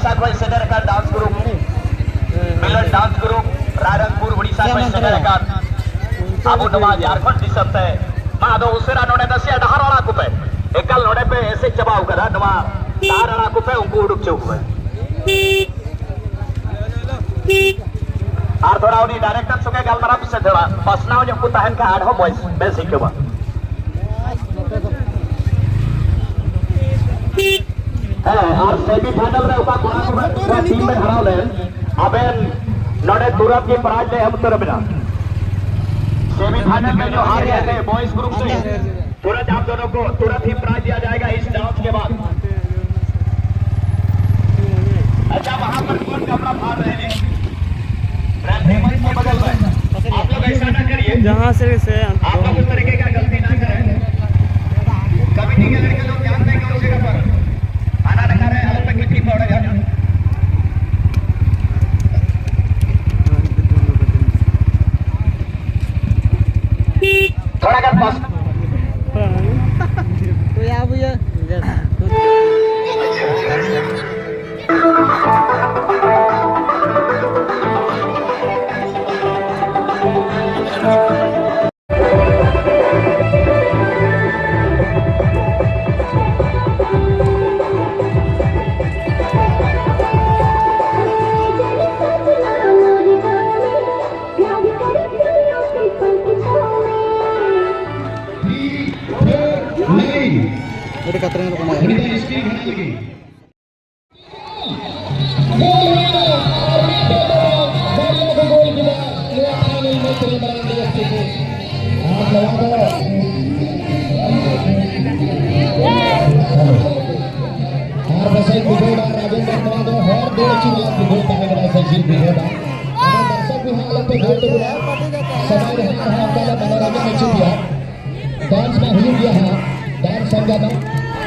उड़ीसा को सेटर का dance group मिलन dance group Rairangpur Orissa को सेटर का आबू नवा झारखंड दिसत है माधो उसेरा नोडे दसिया डहारा को पे एकल नोडे पे ऐसे चबाव करा नवा तारा को पे उनको उड़ुक चौक पे और थोड़ा उन्हीं डायरेक्टर सुके गलमरा से थोड़ा पसनाव जो कुताहन का आठ हो बॉयज बेसिक के बाद और सेमीफाइनल में उका कोना को टीम में हराव ले अबेन नोडे तुरंत की प्राइज दे हम तरफ बिना सेमीफाइनल में जो हार गए थे बॉयज ग्रुप से तुरंत आप दोनों को तुरंत ही प्राइज दिया जाएगा इस डांस के बाद। अच्छा वहां पर कौन कपड़ा फाड़ रहे हैं बगल में आप लोग ऐसा ना करिए जहाँ से आप लोग उस तरीके का गलती ना करें कमिटी के लड़के लोग ध्यान देंगे उस जगह पर आना रखा रहे हाल तक मिट्टी फोड़ेगा थोड़ा कर पास तो यहाँ भैया katanya kemana?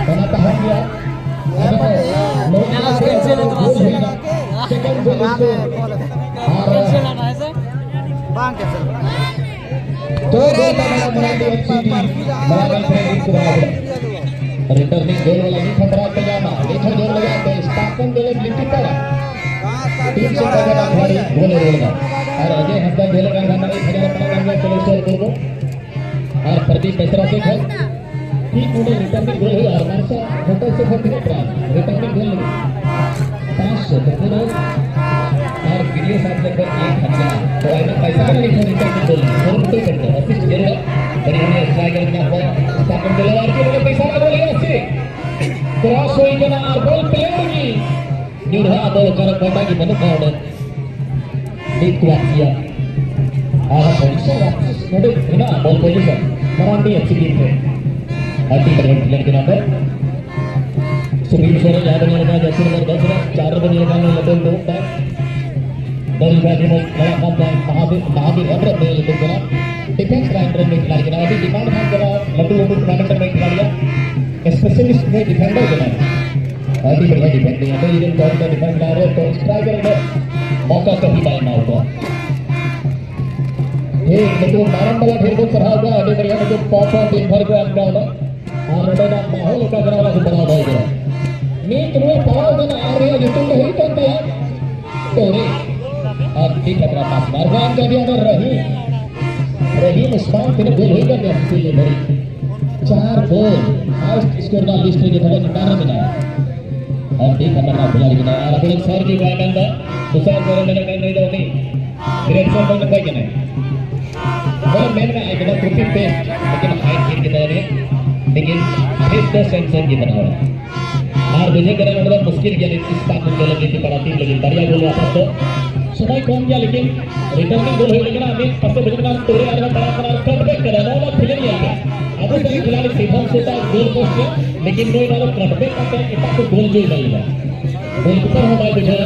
बनाता है क्या रिटर्निंग गोल वाला नहीं खतरा पजामा देखो जोर लगाते स्थापन गोल लिखी पर टीम से पहले खिलाड़ी गोल रोलगा और अजय हफ्ता गोल का गाना 1000 में चले स्कोर को और प्रदीप बेसरा से खेल ठीक उन्हें रिटर्निंग गोल हुआ और मार्शा होटल से फोर्टी रिटर्निंग गोल लगी 500 और वीडियो साथ लेकर 1000 तो आइना पैसा नहीं था रिटर्निंग गोल और तो करते असिस्ट जरूर और इन्हें स्ट्राइकर में पर स्थापन गोलवार के लिए पैसा का गोल है से क्रॉस हुई के ना बॉल प्लेयरगी निर्हा बॉल कर कोटा की बनो कार्ड नित्यासिया आहा पैसा वापस नोटे बिना बॉल पोजीशन मराठी अच्छी टीम है आती बरगढ़ प्लेयर के नाम पर सुनील सोरेन यादव ने लगाया जैसे नंबर 10 में 4 रन लगाने लगे दो बैट बॉल बैटिंग में बड़ा काम था महावीर अमृत ने लेकिन करा डिफेंस राइटर में खिलाड़ी के नाम डिमांड हाथ करा लड्डू टूर्नामेंट में खिलाड़ियां स्पेशलिस्ट में डिफेंडर के नाम आती बढ़िया डिफेंडिंग है तो ये कौन का डिफेंड कर रहे तो स्ट्राइकर में मौका कभी पाए ना होगा ये तो मारन वाला फिर को चढ़ा हुआ आगे बढ़िया तो पॉप दिन भर को अंदर होगा और रटना माहौल का करावा को बना देगा नीत में पाव देना आ रही है जो तुम नहीं करते यार तो रे अब ठीक है पास मारवान का भी अगर रही उस्मान फिर गोल होगा क्या इसके लिए भाई 4 गोल हाईएस्ट स्कोर का लिस्ट में थोड़ा निकालना मिला और ठीक है ना खिलाड़ी के और अपने सर की बात अंदर दूसरा गोल मैंने कहीं नहीं दो नहीं ग्रेट फॉर बन पाएगा नहीं और मैंने में आएगा ट्रॉफी पे लेकिन हाइट की तरह है लेकिन फिर तो सेंसर की बना रहा है और मुझे करना मतलब मुश्किल किया इस बात में गोल लेके पड़ा थी लेकिन बढ़िया गोल वापस तो समय कम किया लेकिन रिटर्निंग गोल हो लेकिन अभी फर्स्ट बचने का तोड़े आ रहा बड़ा बड़ा कटबैक कर रहा है फिर नहीं आएगा अब तो खिलाड़ी सीधा सोता गोल पोस्ट में लेकिन कोई वाला कटबैक करते हैं इतना तो गोल जो नहीं है गोल ऊपर होगा बेटा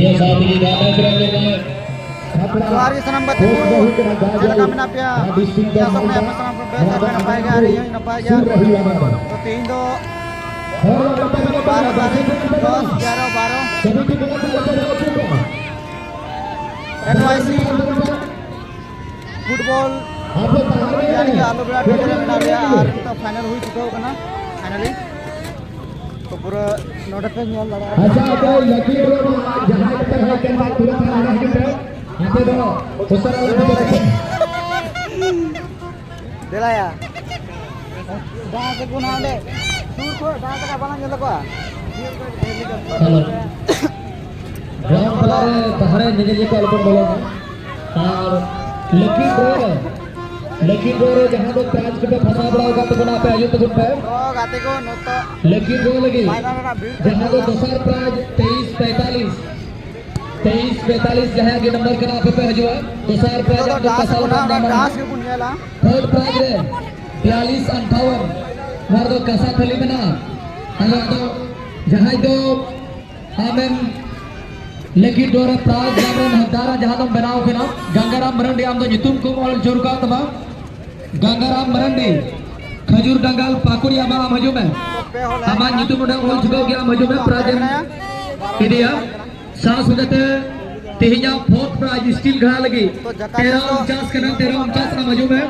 ये साथ ही गाना करेंगे Suari senam batin dulu. Jangan kami napia. Ya sampai apa senam berbeza dengan apa yang hari ini apa aja. Tapi Indo. Baru dari 10-11. NYC football यानी कि आलू बड़ा टूर्नामेंट में डाल दिया और तो फाइनल हुई चुका होगा ना फाइनली तो पूरा नोट पे नहीं लड़ा अच्छा तो लकी ड्रॉ जहां तक है कैमरा तुरंत आना है आते दो उसरा दिला या dah ke guna deh sur ko dah ka balang jelo ko ग्राम पलारे तहरे निजे को अल्पन बोलो और लकी ड्रॉ जहां तो प्राइज के फंसा बड़ा होगा तो बना पे आयो तो गुड पे तो गाते को नोट लकी ड्रॉ लगी जहां तो दूसरा प्राइज 2345 जहां के नंबर के नाम पे हजवा दूसरा प्राइज तो आपको dah साल guna dah ke bunyala third prize रे 4258 मार दो कसा थली में ना अगर तो जहां तो आमेन लकी ड्रॉ प्राइज जामन हदारा जहां तुम बनाओ के ना गंगाराम मरंडी आम तो जितुम को ऑल जोरका तमा गंगाराम मरंडी खजूर डंगाल पाकुड़ी आमा हजू में आमा जितुम उडा ऑल जुगो गया हजू में प्राइज इडिया सांस होते तेहिया फोर्थ प्राइज स्टील घड़ा लगी 1349 के नाम 1349 नाम हजू में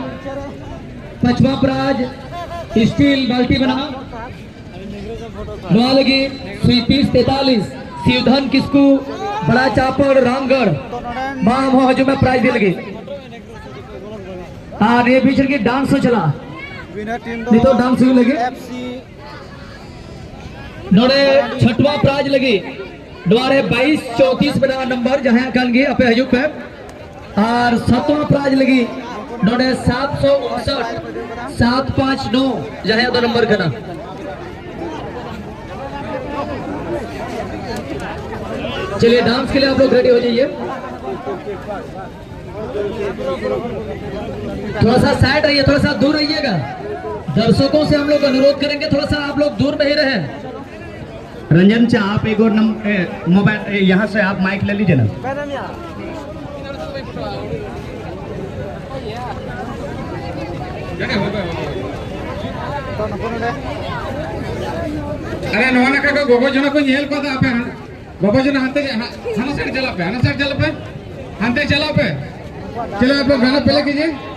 पांचवा प्राइज स्टील बाल्टी बना नवा लगी 3343 शिवधन किसको बड़ा चापड़ रामगढ़ मां हजू में प्राइज दे लगी हाँ ये पीछे की डांस हो चला विनर टीम नहीं तो डांस हो लगी एफसी नोड़े छठवा प्राइज लगी द्वारे 2234 बना नंबर जहां कल गए अपे हजू पे और सातवां प्राइज लगी नोड़े 759 759 जहां दो नंबर का ना चलिए डांस के लिए आप लोग रेडी हो जाइए थोड़ा सा साइड रहिए थोड़ा सा दूर रहिएगा दर्शकों से हम लोग अनुरोध करेंगे थोड़ा सा आप लोग दूर में ही रहे रंजन चा आप एक और मोबाइल यहाँ से आप माइक ले लीजिए ना अरे नवा ना का गोगो जना को येल को आपे गोगो जना हंते हना साइड चला पे हंते चला पे चलो आप लोग गाना पहले कीजिए